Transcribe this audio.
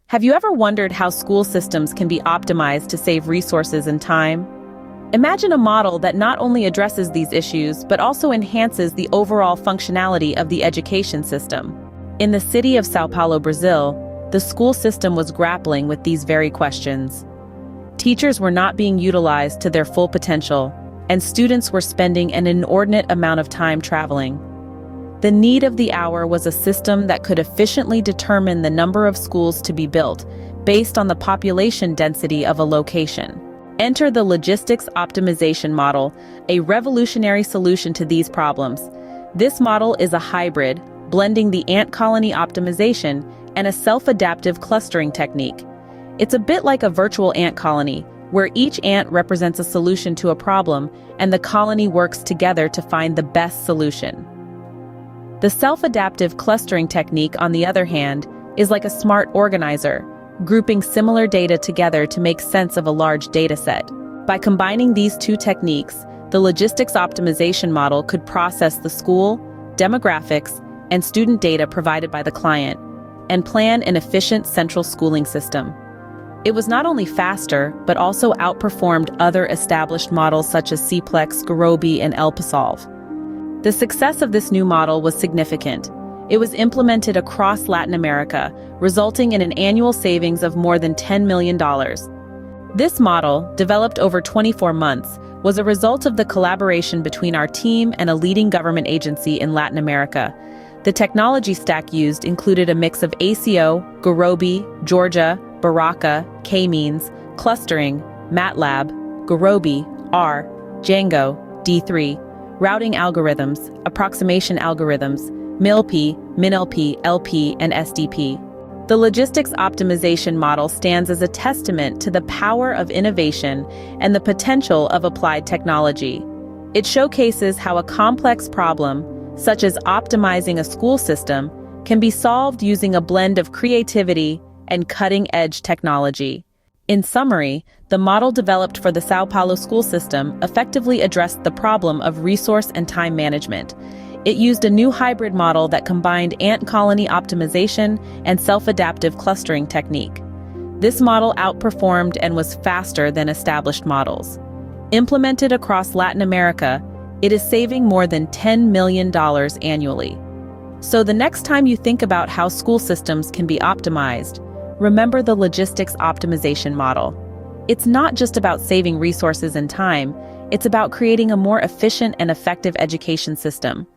Have you ever wondered how school systems can be optimized to save resources and time? Imagine a model that not only addresses these issues, but also enhances the overall functionality of the education system. In the city of São Paulo, Brazil, the school system was grappling with these very questions. Teachers were not being utilized to their full potential, and students were spending an inordinate amount of time traveling. The need of the hour was a system that could efficiently determine the number of schools to be built based on the population density of a location. Enter the logistics optimization model, a revolutionary solution to these problems. This model is a hybrid, blending the ant colony optimization and a self-adaptive clustering technique. It's a bit like a virtual ant colony, where each ant represents a solution to a problem and the colony works together to find the best solution. The self-adaptive clustering technique, on the other hand, is like a smart organizer, grouping similar data together to make sense of a large dataset. By combining these two techniques, the logistics optimization model could process the school, demographics, and student data provided by the client, and plan an efficient central schooling system. It was not only faster, but also outperformed other established models such as CPLEX, Gurobi, and ELPASOLVE. The success of this new model was significant. It was implemented across Latin America, resulting in an annual savings of more than $10 million. This model, developed over 24 months, was a result of the collaboration between our team and a leading government agency in Latin America. The technology stack used included a mix of ACO, Gurobi, Georgia, Baraka, K-means, clustering, MATLAB, Gurobi, R, Django, D3, routing algorithms, approximation algorithms, MILP, MinLP, LP, and SDP. The logistics optimization model stands as a testament to the power of innovation and the potential of applied technology. It showcases how a complex problem, such as optimizing a school system, can be solved using a blend of creativity and cutting-edge technology. In summary, the model developed for the São Paulo school system effectively addressed the problem of resource and time management. It used a new hybrid model that combined ant colony optimization and self-adaptive clustering technique. This model outperformed and was faster than established models. Implemented across Latin America, it is saving more than $10 million annually. So the next time you think about how school systems can be optimized, remember the logistics optimization model. It's not just about saving resources and time, it's about creating a more efficient and effective education system.